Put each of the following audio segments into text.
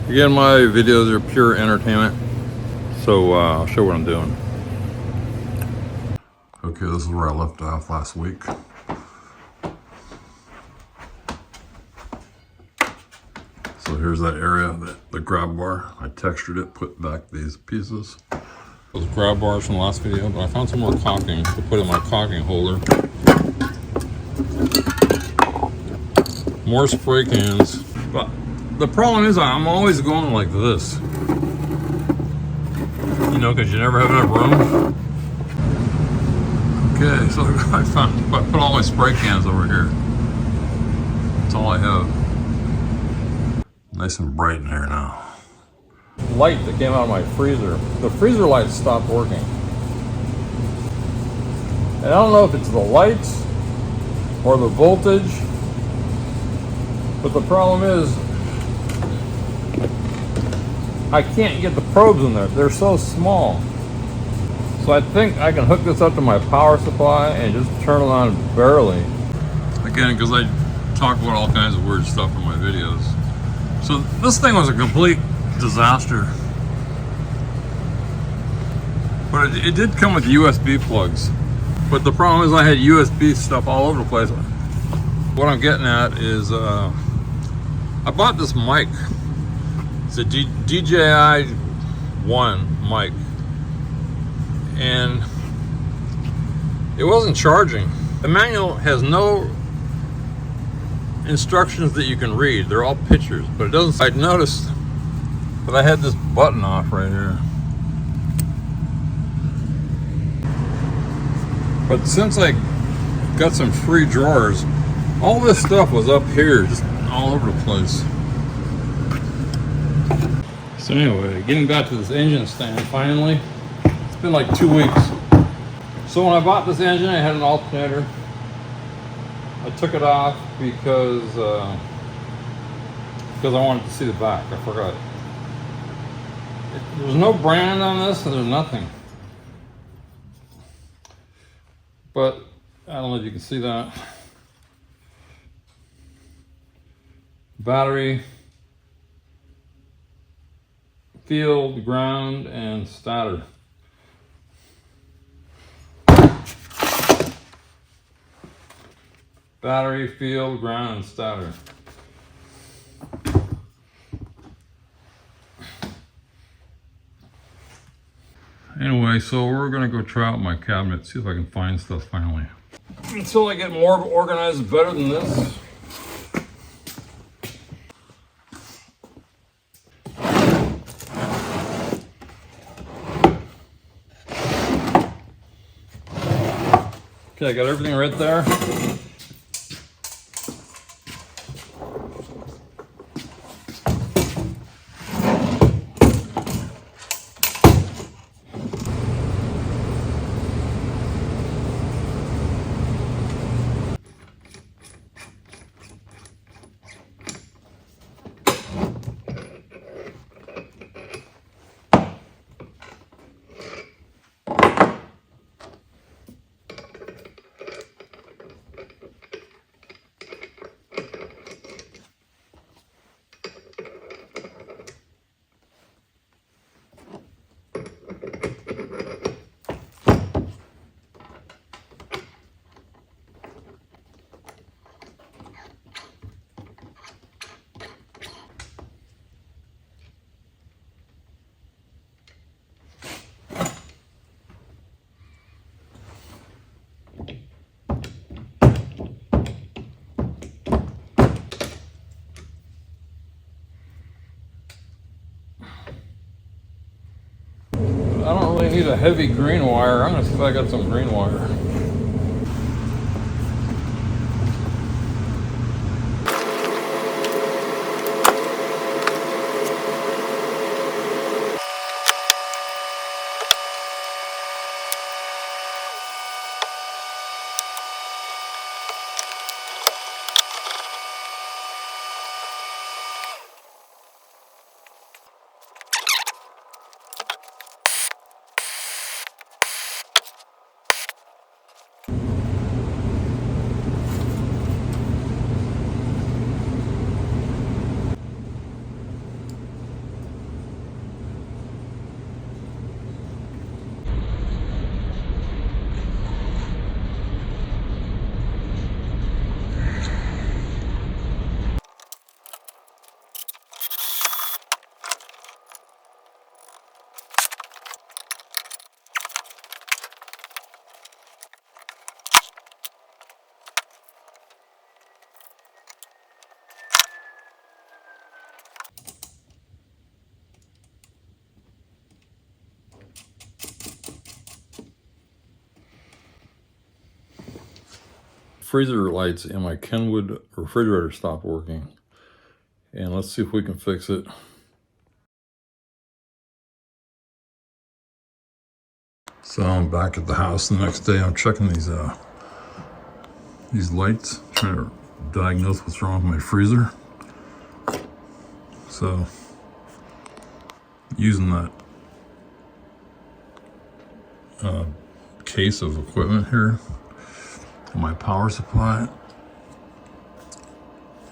Again, my videos are pure entertainment, so I'll show what I'm doing. Okay, this is where I left off last week. So here's that area, the grab bar. I textured it, put back these pieces. Those grab bars from the last video, but I found some more caulking to put in my caulking holder. More spray cans. But the problem is I'm always going like this. You know, because you never have enough room. Okay, so I put all my spray cans over here. That's all I have. Nice and bright in here now. Light that came out of my freezer. The freezer light stopped working. And I don't know if it's the lights or the voltage, but the problem is I can't get the probes in there. They're so small. So I think I can hook this up to my power supply and just turn it on barely. Again, because I talk about all kinds of weird stuff in my videos. So this thing was a complete disaster. But it did come with USB plugs. But the problem is I had USB stuff all over the place. What I'm getting at is I bought this mic. It's a DJI 1 mic. And it wasn't charging. The manual has no instructions that you can read. They're all pictures, but it doesn't. I noticed that I had this button off right here. But since I got some free drawers, all this stuff was up here, just all over the place. So anyway, getting back to this engine stand finally. It's been like 2 weeks. So when I bought this engine, I had an alternator. I took it off because I wanted to see the back. I forgot. There's no brand on this, and there's nothing. But I don't know if you can see that. Battery, field, ground, and starter. Battery, field, ground, and starter. Anyway, so we're gonna go try out my cabinet, see if I can find stuff finally. Until I get more organized better than this. Okay, I got everything right there. I don't really need a heavy green wire. I'm gonna see if I got some green wire. freezer lights in my Kenwood refrigerator stopped working. And let's see if we can fix it. So I'm back at the house the next day. I'm checking these lights, trying to diagnose what's wrong with my freezer. So using that case of equipment here, my power supply.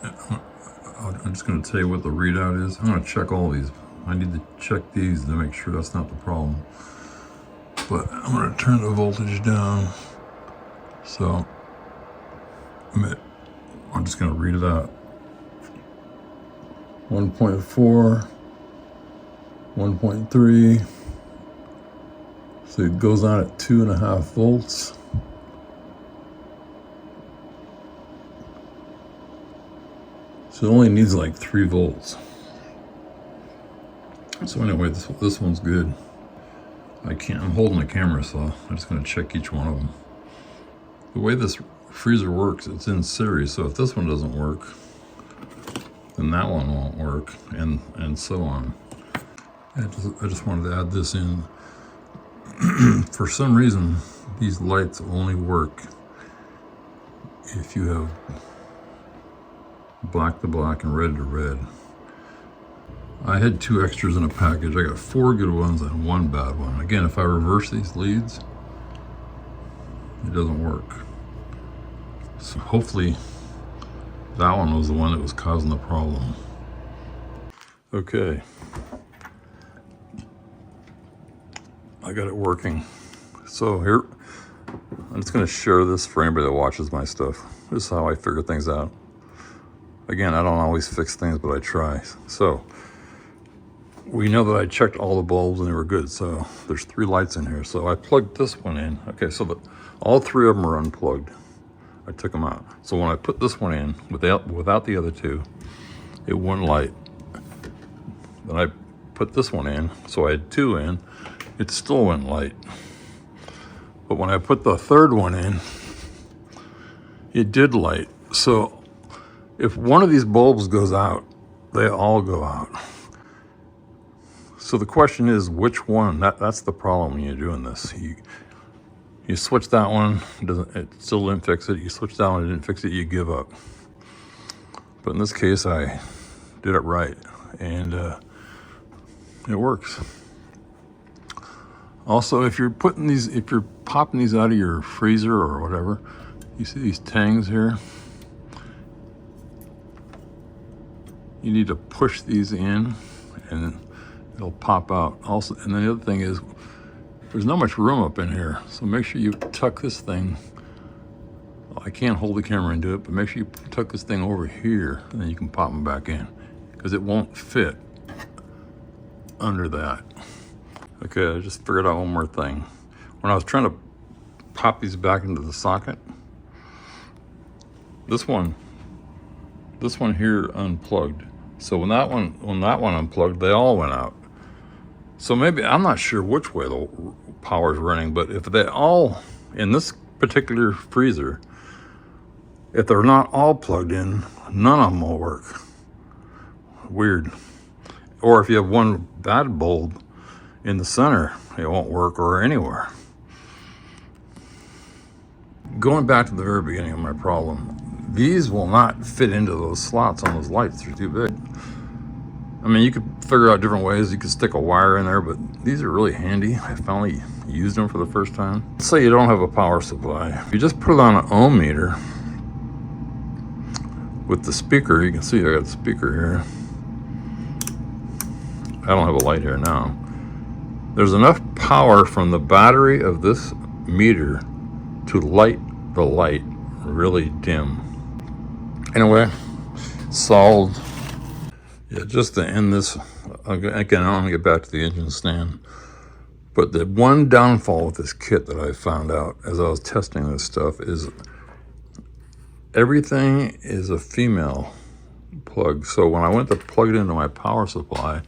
I'm just going to tell you what the readout is. I'm going to check all these. I need to check these to make sure that's not the problem. But I'm going to turn the voltage down. So I'm just going to read it out. 1.4, 1.3. So it goes on at 2.5 volts. So it only needs like 3 volts. So anyway, this one's good. I'm holding the camera, so I'm just going to check each one of them. The way this freezer works, it's in series. So if this one doesn't work, then that one won't work, and so on. I just wanted to add this in. For some reason, these lights only work if you have black to black and red to red. I had 2 extras in a package. I got 4 good ones and 1 bad one. Again, if I reverse these leads, it doesn't work. So hopefully that one was the one that was causing the problem. Okay. I got it working. So here, I'm just going to share this for anybody that watches my stuff. This is how I figure things out. Again, I don't always fix things, but I try. So we know that I checked all the bulbs and they were good. So there's 3 lights in here. So I plugged this one in. Okay, so all 3 of them are unplugged. I took them out. So when I put this one in without the other 2, it wouldn't light. Then I put this one in, so I had 2 in. It still wouldn't light. But when I put the 3rd one in, it did light. So if one of these bulbs goes out, they all go out. So the question is, which one? That's the problem when you're doing this. You switch that one, it still didn't fix it. You switch that one, it didn't fix it, you give up. But in this case, I did it right, and it works. Also, if you're popping these out of your freezer or whatever, you see these tangs here? You need to push these in and it'll pop out. Also, and then the other thing is, there's not much room up in here, so make sure you tuck this thing. I can't hold the camera and do it, but make sure you tuck this thing over here, and then you can pop them back in, because it won't fit under that. Okay, I just figured out one more thing. When I was trying to pop these back into the socket, this one here unplugged. So when that one unplugged, they all went out. So maybe, I'm not sure which way the power's running, but if they all, in this particular freezer, if they're not all plugged in, none of them will work. Weird. Or if you have one bad bulb in the center, it won't work, or anywhere. Going back to the very beginning of my problem, these will not fit into those slots on those lights. They're too big. I mean, you could figure out different ways. You could stick a wire in there, but these are really handy. I finally used them for the first time. Let's say you don't have a power supply. You just put it on an ohm meter with the speaker. You can see I got a speaker here. I don't have a light here now. There's enough power from the battery of this meter to light the light really dim. Anyway, solved. Yeah, just to end this, again, I want to get back to the engine stand. But the one downfall with this kit that I found out as I was testing this stuff is everything is a female plug. So when I went to plug it into my power supply,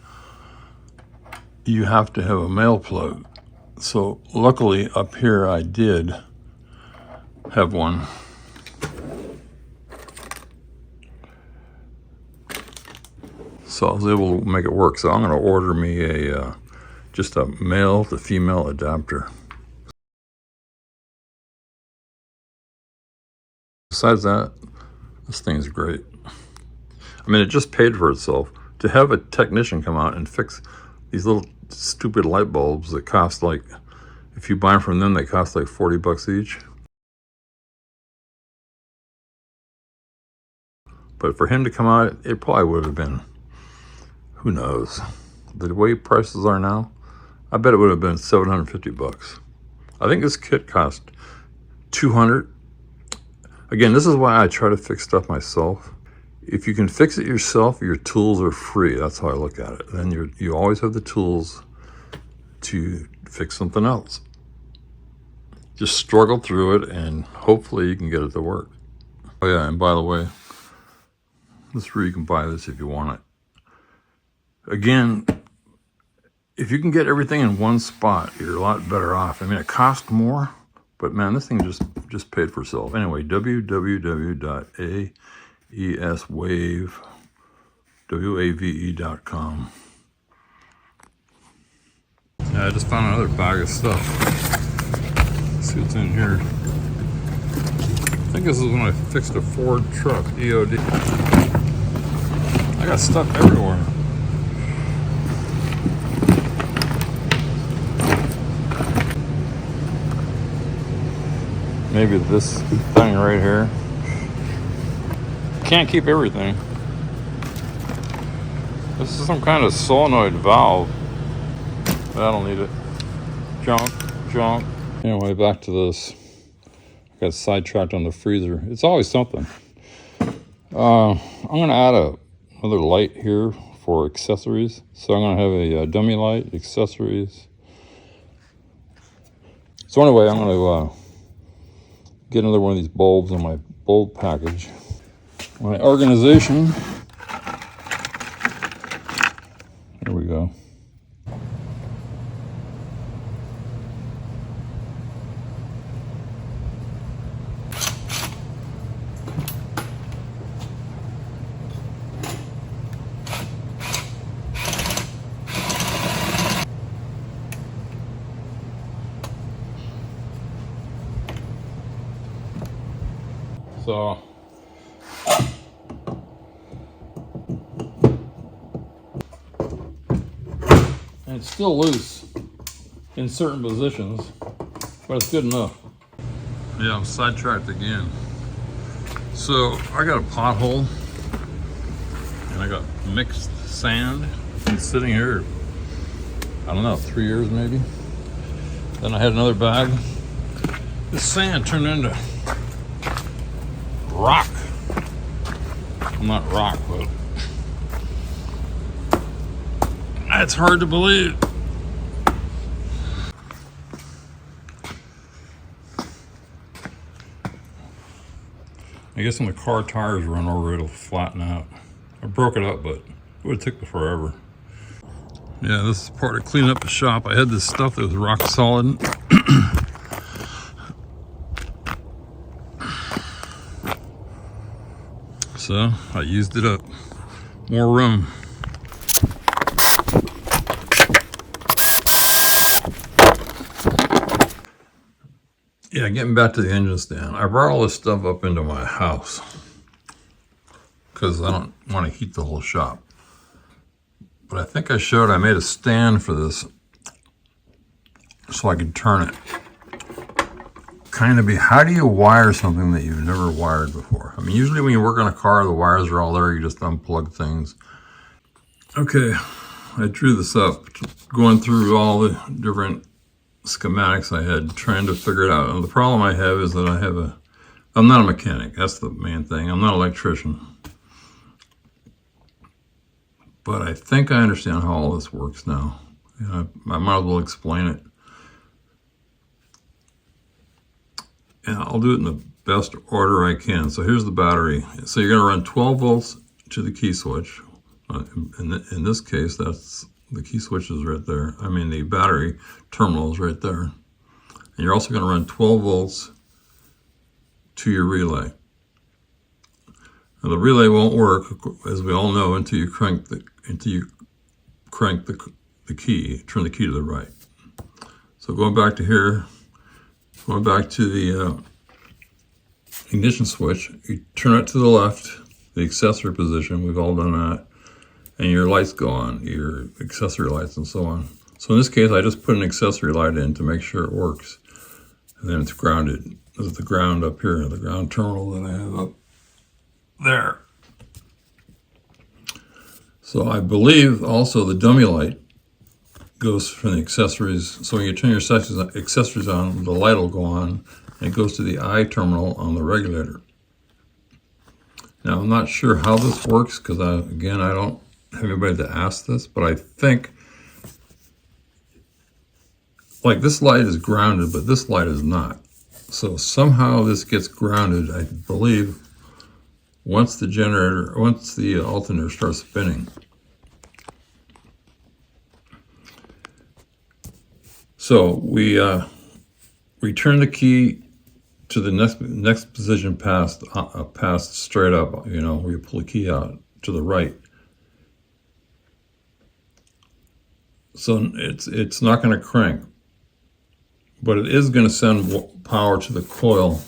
you have to have a male plug. So luckily up here I did have one. So I was able to make it work. So I'm going to order me a just a male to female adapter. Besides that, this thing's great. I mean, it just paid for itself. To have a technician come out and fix these little stupid light bulbs that cost like, if you buy them from them, they cost like $40 each. But for him to come out, it probably would have been, who knows, the way prices are now, I bet it would have been $750. I think this kit cost $200. Again, this is why I try to fix stuff myself. If you can fix it yourself, your tools are free. That's how I look at it. Then you always have the tools to fix something else. Just struggle through it, and hopefully you can get it to work. Oh yeah, and by the way, this is where you can buy this if you want it. Again, if you can get everything in one spot, you're a lot better off. I mean, it costs more, but man, this thing just paid for itself. Anyway, www.aeswave.com. Yeah, I just found another bag of stuff. Let's see what's in here. I think this is when I fixed a Ford truck, EOD. I got stuff everywhere. Maybe this thing right here. Can't keep everything. This is some kind of solenoid valve, but I don't need it. Junk. Anyway, back to this. I got sidetracked on the freezer. It's always something. I'm gonna add another light here for accessories. So I'm gonna have a dummy light, accessories. So anyway, I'm gonna get another one of these bulbs in my bulb package. My organization. There we go. So and it's still loose in certain positions, but it's good enough. Yeah, I'm sidetracked again. So I got a pothole and I got mixed sand. Been sitting here, I don't know, 3 years maybe. Then I had another bag. This sand turned into rock. Well, not rock, but that's hard to believe. I guess when the car tires run over, it'll flatten out. I broke it up, but it would have taken forever. Yeah, this is part of cleaning up the shop. I had this stuff that was rock solid. So I used it up. More room. Yeah, getting back to the engine stand. I brought all this stuff up into my house because I don't want to heat the whole shop. But I think I made a stand for this so I could turn it. Kind of how do you wire something that you've never wired before? I mean, usually when you work on a car, the wires are all there. You just unplug things. Okay, I drew this up, going through all the different schematics I had, trying to figure it out. And the problem I have is that I'm not a mechanic. That's the main thing. I'm not an electrician. But I think I understand how all this works now. I might as well explain it. And I'll do it in the best order I can. So here's the battery. So you're going to run 12 volts to the key switch. In this case, that's the key switch is right there. I mean, the battery terminal is right there. And you're also going to run 12 volts to your relay. Now, the relay won't work, as we all know, until you crank the until you crank the key, turn the key to the right. So going back to here, going back to the ignition switch, you turn it to the left, the accessory position, we've all done that, and your lights go on, your accessory lights and so on. So in this case, I just put an accessory light in to make sure it works. And then it's grounded. This is the ground up here, the ground terminal that I have up there. So I believe also the dummy light goes from the accessories. So when you turn your accessories on, the light will go on, and it goes to the I terminal on the regulator. Now I'm not sure how this works because again, I don't have anybody to ask this, but I think like this light is grounded, but this light is not. So somehow this gets grounded, I believe, once the alternator starts spinning. So we turn the key to the next position past straight up, you know, where you pull the key out to the right. So it's not going to crank, but it is going to send power to the coil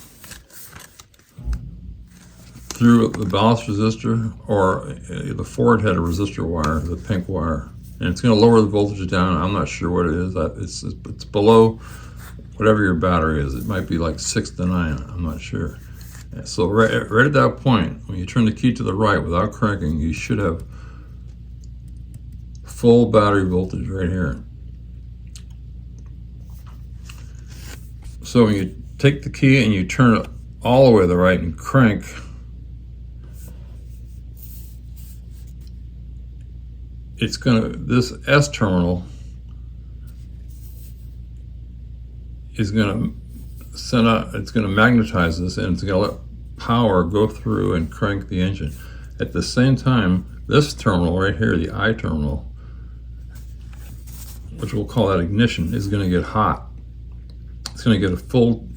through the ballast resistor or the forward head resistor wire, the pink wire, and it's going to lower the voltage down. I'm not sure what it is. It's below whatever your battery is. It might be like 6 to 9. I'm not sure. So right at that point, when you turn the key to the right without cranking, you should have full battery voltage right here. So when you take the key and you turn it all the way to the right and crank, this S terminal is gonna send out, it's gonna magnetize this, and it's gonna let power go through and crank the engine. At the same time, this terminal right here, the I terminal, which we'll call that ignition, is gonna get hot. It's gonna get a full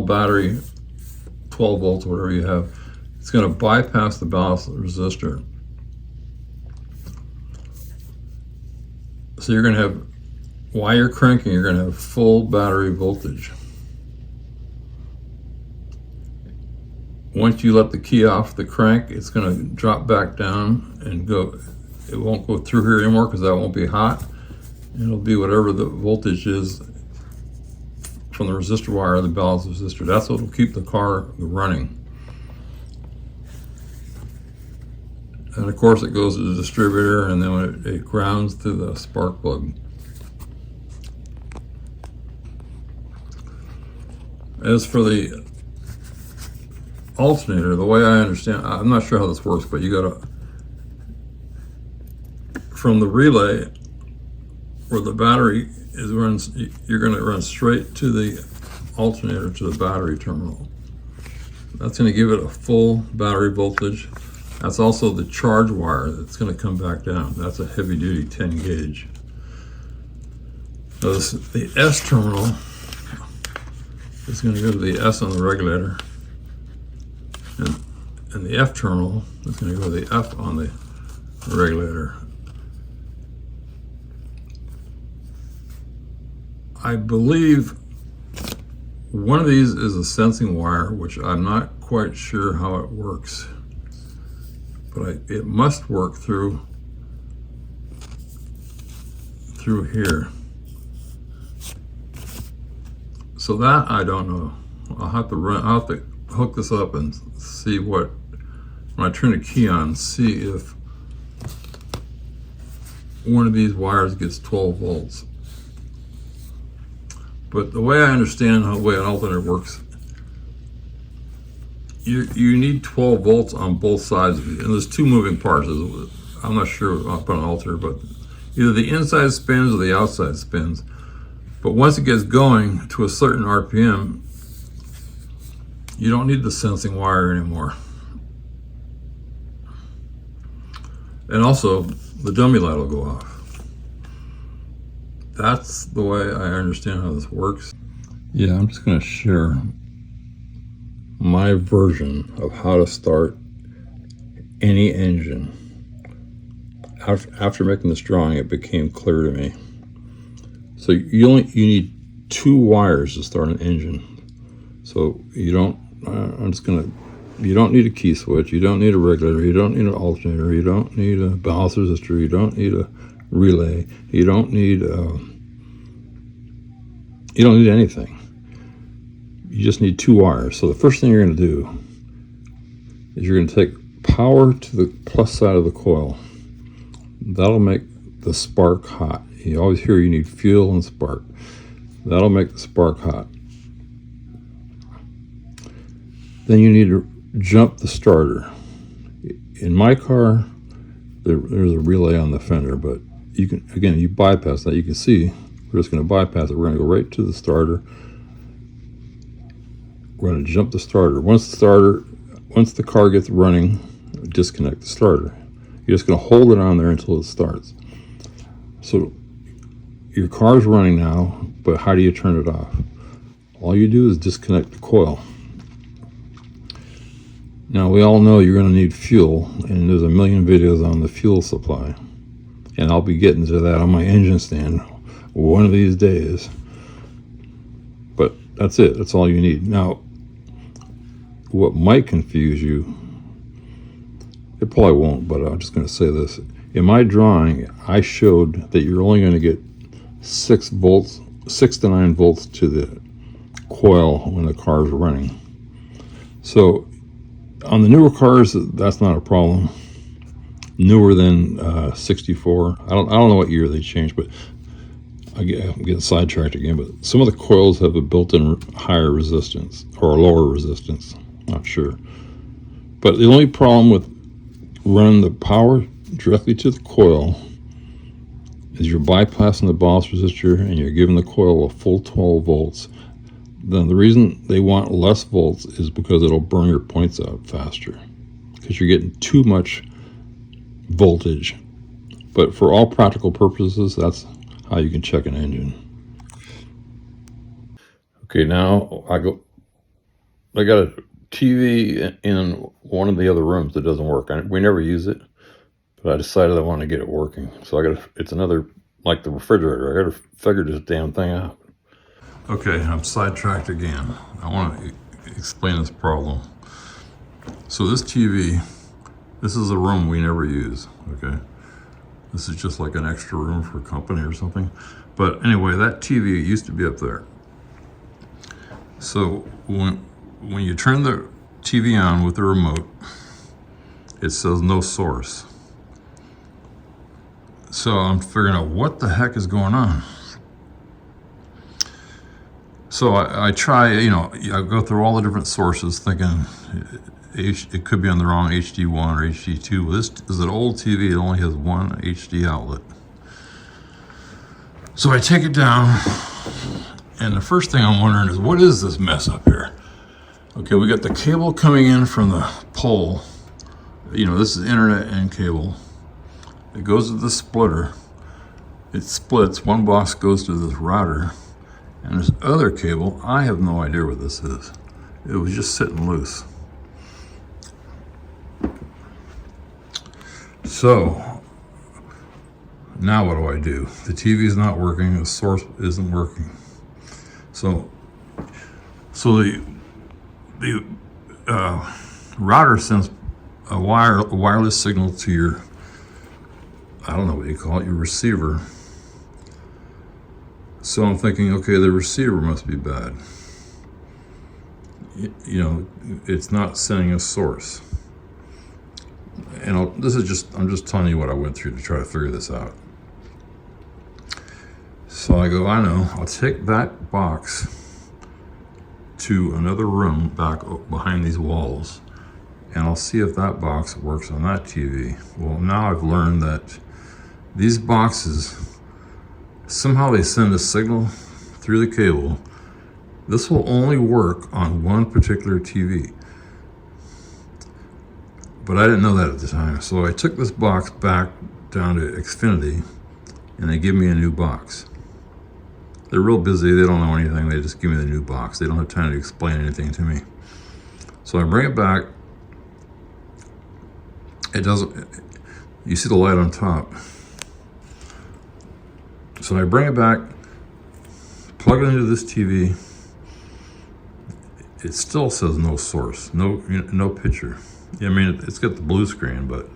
battery, 12 volts, whatever you have. It's gonna bypass the ballast resistor. So you're going to have, while you're cranking, you're going to have full battery voltage. Once you let the key off the crank, it's going to drop back down and go. It won't go through here anymore because that won't be hot. It'll be whatever the voltage is from the resistor wire or the ballast resistor. That's what will keep the car running. And of course it goes to the distributor, and then when it grounds to the spark plug. As for the alternator, the way I understand, I'm not sure how this works, but you gotta, from the relay where the battery runs, you're gonna run straight to the alternator, to the battery terminal. That's gonna give it a full battery voltage. That's also the charge wire that's going to come back down. That's a heavy duty 10 gauge. Now the S terminal is going to go to the S on the regulator, and the F terminal is going to go to the F on the regulator. I believe one of these is a sensing wire, which I'm not quite sure how it works. But it must work through here. So that I don't know. I'll have to hook this up and see what, when I turn the key on, see if one of these wires gets 12 volts. But the way I understand how the way an alternator works, you need 12 volts on both sides of it, and there's two moving parts. I'm not sure up on an alternator, but either the inside spins or the outside spins. But once it gets going to a certain RPM, you don't need the sensing wire anymore. And also, the dummy light will go off. That's the way I understand how this works. Yeah, I'm just going to share my version of how to start any engine after making this drawing, it became clear to me. So you need 2 wires to start an engine. So you don't. You don't need a key switch. You don't need a regulator. You don't need an alternator. You don't need a ballast resistor. You don't need a relay. You don't need anything. You just need 2 wires. So the first thing you're going to do is you're going to take power to the plus side of the coil. That'll make the spark hot. You always hear you need fuel and spark. That'll make the spark hot. Then you need to jump the starter. In my car, there's a relay on the fender, but you bypass that. You can see we're just going to bypass it. We're going to go right to the starter. We're going to jump the starter. Once the car gets running, disconnect the starter. You're just going to hold it on there until it starts. So your car's running now, but how do you turn it off? All you do is disconnect the coil. Now, we all know you're going to need fuel, and there's a million videos on the fuel supply. And I'll be getting to that on my engine stand one of these days. But that's it. That's all you need. Now, what might confuse you, it probably won't, but I'm just going to say this. In my drawing, I showed that you're only going to get 6 to 9 volts to the coil when the car is running. So on the newer cars, that's not a problem. Newer than 64. I don't know what year they changed, but I'm getting sidetracked again. But some of the coils have a built-in higher resistance or lower resistance. Not sure. But the only problem with running the power directly to the coil is you're bypassing the ballast resistor and you're giving the coil a full 12 volts. Then the reason they want less volts is because it'll burn your points out faster, because you're getting too much voltage. But for all practical purposes, that's how you can check an engine. Okay, now I got a TV in one of the other rooms that doesn't work. We never use it, but I decided I want to get it working. So it's another, like the refrigerator. I got to figure this damn thing out. Okay, I'm sidetracked again. I want to explain this problem. So this TV, this is a room we never use, okay? This is just like an extra room for a company or something. But anyway, that TV used to be up there. So when you turn the TV on with the remote, it says no source. So I'm figuring out what the heck is going on. So I try, I go through all the different sources thinking it could be on the wrong HD1 or HD2. Well, this is an old TV. It only has one HD outlet. So I take it down, and the first thing I'm wondering is, what is this mess up here? Okay, we got the cable coming in from the pole. This is internet and cable. It goes to the splitter. It splits. One box goes to this router. And this other cable, I have no idea what this is. It was just sitting loose. So, now what do I do? The TV is not working, the source isn't working. So the router sends a wireless signal to your, I don't know what you call it, your receiver. So I'm thinking, okay, the receiver must be bad. It's not sending a source. And I'm just telling you what I went through to try to figure this out. So I go, I know, I'll take that box to another room back behind these walls, and I'll see if that box works on that TV. Well, now I've learned that these boxes, somehow they send a signal through the cable. This will only work on one particular TV. But I didn't know that at the time. So I took this box back down to Xfinity, and they give me a new box. They're real busy, they don't know anything, they just give me the new box. They don't have time to explain anything to me. So I bring it back. It doesn't, You see the light on top. So I bring it back, plug it into this TV. It still says no source, no picture. I mean, it's got the blue screen, but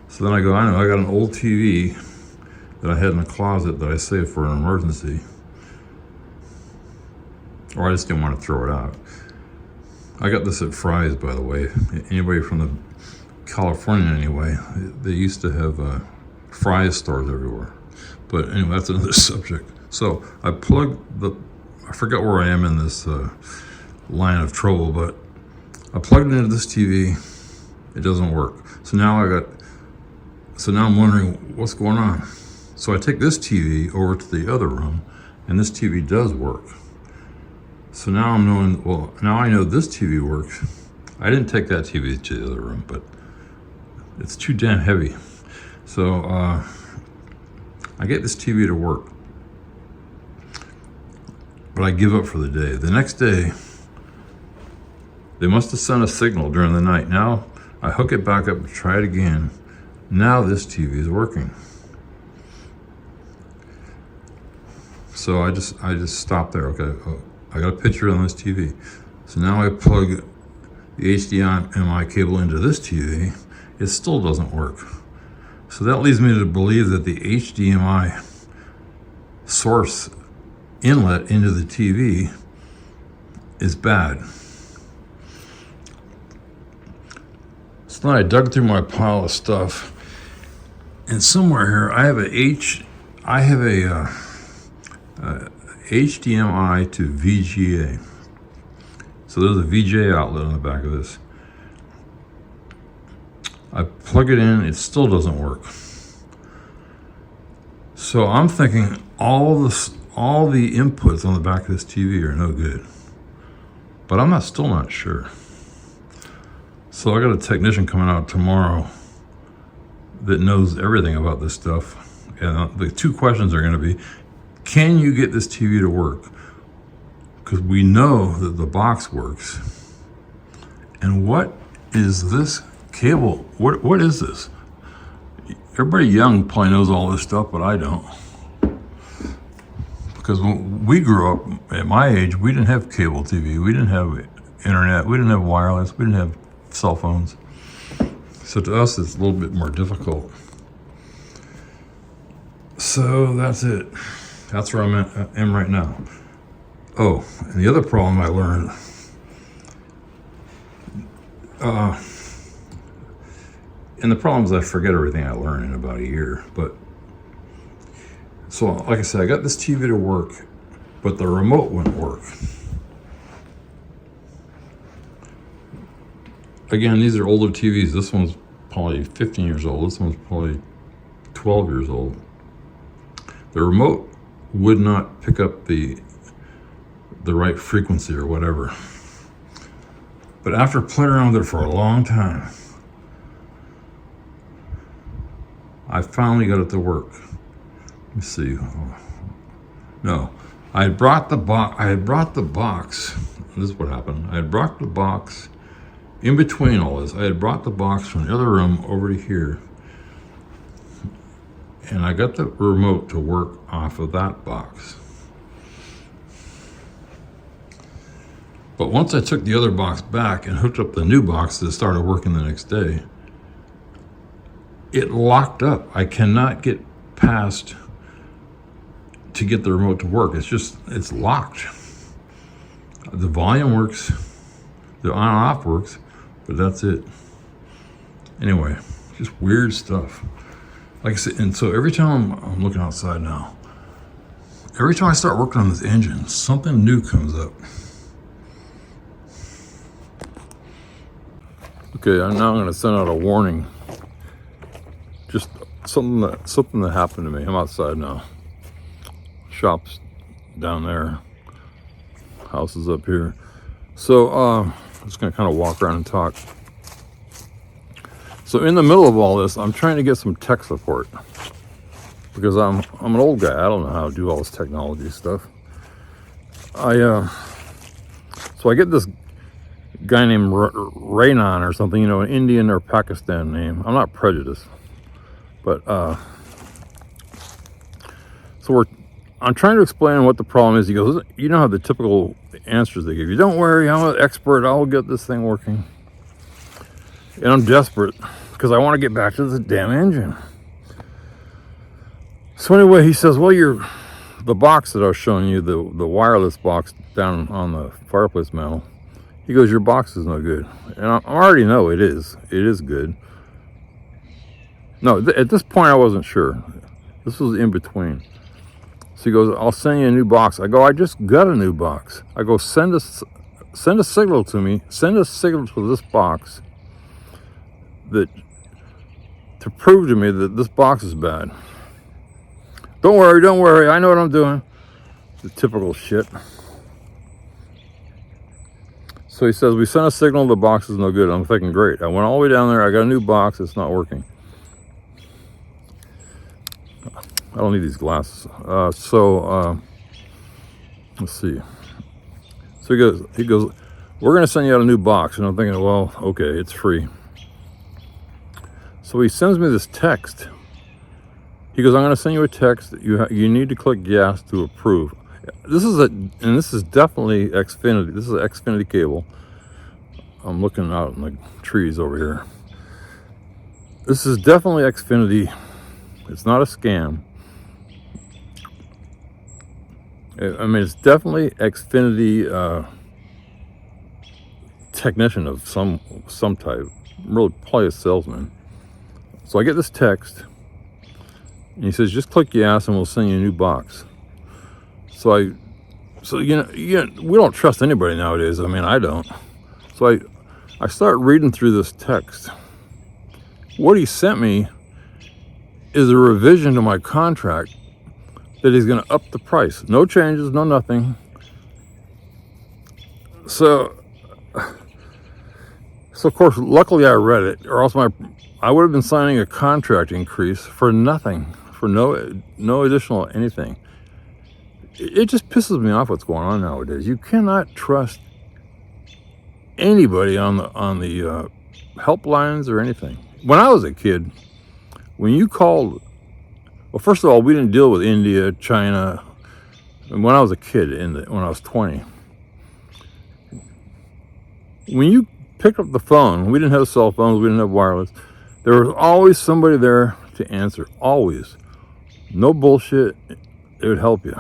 so then I go, I know I got an old TV that I had in the closet that I saved for an emergency, or I just didn't want to throw it out. I got this at Fry's, by the way. Anybody from the California, anyway, they used to have Fry's stores everywhere. But anyway, that's another subject. So I I forgot where I am in this line of trouble, but I plugged it into this TV. It doesn't work. So now I'm wondering what's going on. So I take this TV over to the other room, and this TV does work. So now now I know this TV works. I didn't take that TV to the other room, but it's too damn heavy. So I get this TV to work, but I give up for the day. The next day, they must have sent a signal during the night. Now I hook it back up and try it again. Now this TV is working. So I just stopped there. Okay, I got a picture on this TV. So now I plug the HDMI cable into this TV. It still doesn't work. So that leads me to believe that the HDMI source inlet into the TV is bad. So then I dug through my pile of stuff, and somewhere here I have a HDMI to VGA. So there's a VGA outlet on the back of this. I plug it in, it still doesn't work. So I'm thinking all the inputs on the back of this TV are no good. But I'm still not sure. So I got a technician coming out tomorrow that knows everything about this stuff. And the two questions are going to be, can you get this TV to work? Because we know that the box works. And what is this cable? What is this? Everybody young probably knows all this stuff, but I don't. Because when we grew up, at my age, we didn't have cable TV. We didn't have internet. We didn't have wireless. We didn't have cell phones. So to us, it's a little bit more difficult. So that's it. That's where I am right now. Oh, and the other problem I learned, and the problem is I forget everything I learned in about a year. But so, like I said, I got this TV to work, but the remote wouldn't work. Again, these are older TVs. This one's probably 15 years old. This one's probably 12 years old. The remote would not pick up the right frequency or whatever. But after playing around with it for a long time, I finally got it to work. Let me see. No, I had brought the box. This is what happened. I had brought the box in between all this. I had brought the box from the other room over to here. And I got the remote to work off of that box. But once I took the other box back and hooked up the new box that started working the next day, it locked up. I cannot get past to get the remote to work. It's locked. The volume works, the on and off works, but that's it. Anyway, just weird stuff. Like I said, and so every time I'm looking outside now, every time I start working on this engine, something new comes up. Okay, now I'm going to send out a warning. Just something that happened to me. I'm outside now. Shop's down there. House is up here. So I'm just going to kind of walk around and talk. So in the middle of all this, I'm trying to get some tech support because I'm an old guy. I don't know how to do all this technology stuff. So I get this guy named Raynon or something, an Indian or Pakistan name. I'm not prejudiced. But so I'm trying to explain what the problem is. He goes, you know how the typical answers they give you. Don't worry, I'm an expert. I'll get this thing working. And I'm desperate because I want to get back to the damn engine. So anyway, he says, well, the box that I was showing you, the wireless box down on the fireplace mantle, he goes, your box is no good. And I already know it is. It is good. No, at this point I wasn't sure. This was in between. So he goes, I'll send you a new box. I go, I just got a new box. I go, send a signal to me. Send a signal to this box to prove to me that this box is bad. Don't worry, I know what I'm doing. The typical shit. So he says, we sent a signal, the box is no good. I'm thinking, great. I went all the way down there, I got a new box, it's not working. I don't need these glasses. Let's see. So he goes, we're gonna send you out a new box. And I'm thinking, well, okay, it's free. So he sends me this text. He goes, I'm going to send you a text. You need to click yes to approve. This is definitely Xfinity. This is an Xfinity cable. I'm looking out in the trees over here. This is definitely Xfinity. It's not a scam. I mean, it's definitely Xfinity technician of some type. Really, probably a salesman. So I get this text. And he says, just click yes and we'll send you a new box. So we don't trust anybody nowadays. I mean, I don't. So I start reading through this text. What he sent me is a revision to my contract that he's going to up the price. No changes, no nothing. So of course, luckily I read it, or else I would have been signing a contract increase for nothing. For no additional anything. It just pisses me off what's going on nowadays. You cannot trust anybody on the helplines or anything. When I was a kid, when you called, well, first of all, we didn't deal with India, China. And when I was a kid, when I was 20, when you picked up the phone, we didn't have cell phones, we didn't have wireless. There was always somebody there to answer, always. No bullshit, it would help you.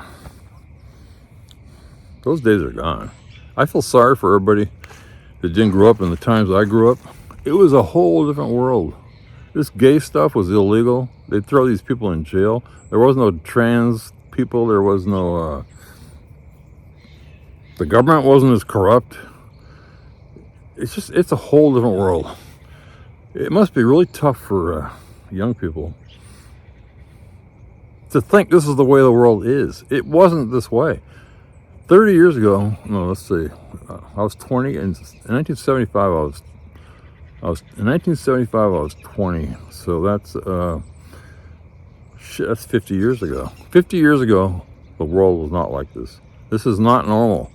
Those days are gone. I feel sorry for everybody that didn't grow up in the times I grew up. It was a whole different world. This gay stuff was illegal. They'd throw these people in jail. There was no trans people. There was no... the government wasn't as corrupt. It's a whole different world. It must be really tough for young people to think this is the way the world is. It wasn't this way. 30 years ago, no, let's see, I was 20, and in 1975 in 1975 I was 20, so that's 50 years ago. 50 years ago, the world was not like this. This is not normal.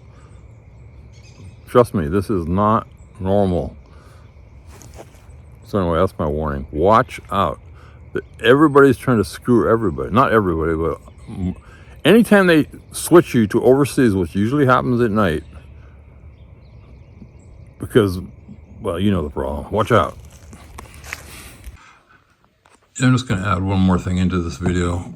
Trust me, this is not normal. So anyway, that's my warning. Watch out. Everybody's trying to screw everybody. Not everybody, but anytime they switch you to overseas, which usually happens at night, because, well, you know the problem. Watch out. I'm just going to add one more thing into this video.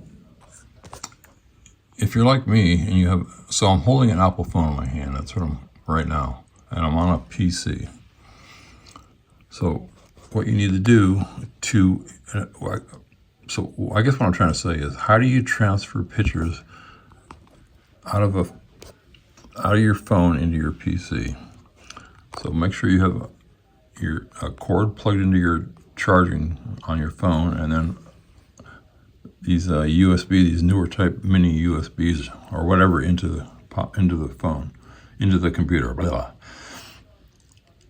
If you're like me and you have, so I'm holding an Apple phone in my hand. That's what I'm right now, and I'm on a PC. So what you need to do so I guess what I'm trying to say is, how do you transfer pictures out of your phone into your PC? So make sure you have a cord plugged into your charging on your phone, and then these these newer type mini USBs or whatever into the phone, into the computer. Blah.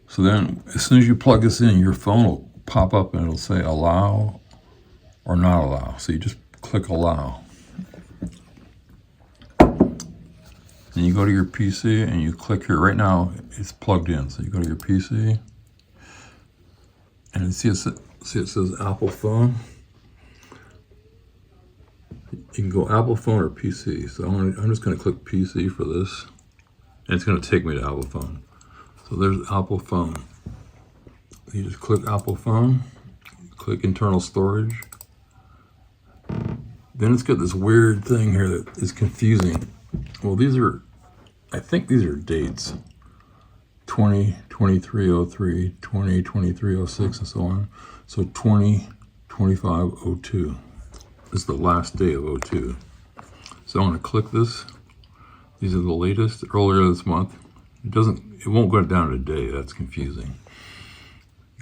So then, as soon as you plug this in, your phone will pop up and it'll say allow or not allow. So you just click allow. Then you go to your PC and you click here. Right now, it's plugged in. So you go to your PC and see it says Apple phone. You can go Apple phone or PC. So I'm just going to click PC for this, and it's going to take me to Apple phone. So there's Apple phone. You just click Apple phone, click internal storage. Then it's got this weird thing here that is confusing. Well, I think these are dates. 202303, 202306, and so on. So 202502 is the last day of 02. So I'm going to click this. These are the latest, earlier this month. It won't go down to a day. That's confusing.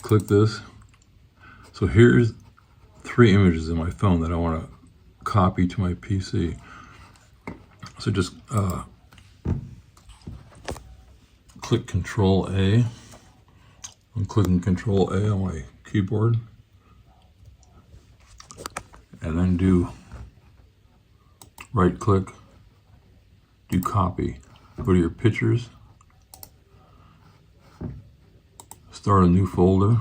Click this. So here's 3 images in my phone that I want to copy to my PC. So just click Control A. I'm clicking Control A on my keyboard, and then do right click, do copy. Go to your pictures, start a new folder,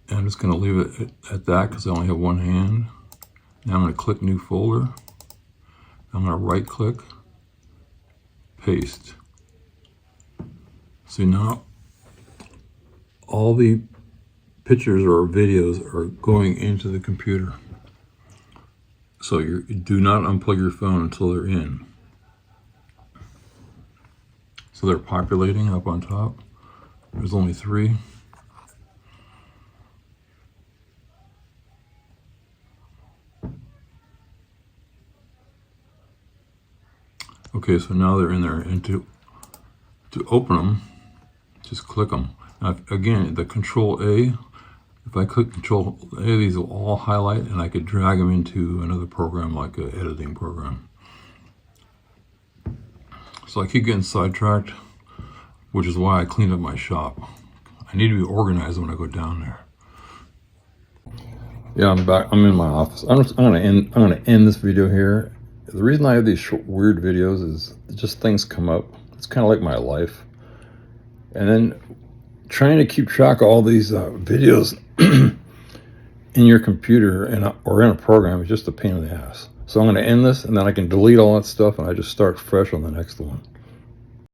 and I'm just going to leave it at that because I only have one hand. Now I'm going to click new folder. I'm going to right click, paste. So now all the pictures or videos are going into the computer. So you do not unplug your phone until they're in. So they're populating up on top. There's only 3. Okay, so now they're in there, and to open them, just click them. Now, again, the Control A, if I click Control A, these will all highlight, and I could drag them into another program, like an editing program. So I keep getting sidetracked, which is why I cleaned up my shop. I need to be organized when I go down there. Yeah, I'm back. I'm in my office. I'm gonna end this video here. The reason I have these short, weird videos is just things come up. It's kind of like my life. And then trying to keep track of all these videos in your computer or in a program is just a pain in the ass. So I'm going to end this, and then I can delete all that stuff, and I just start fresh on the next one.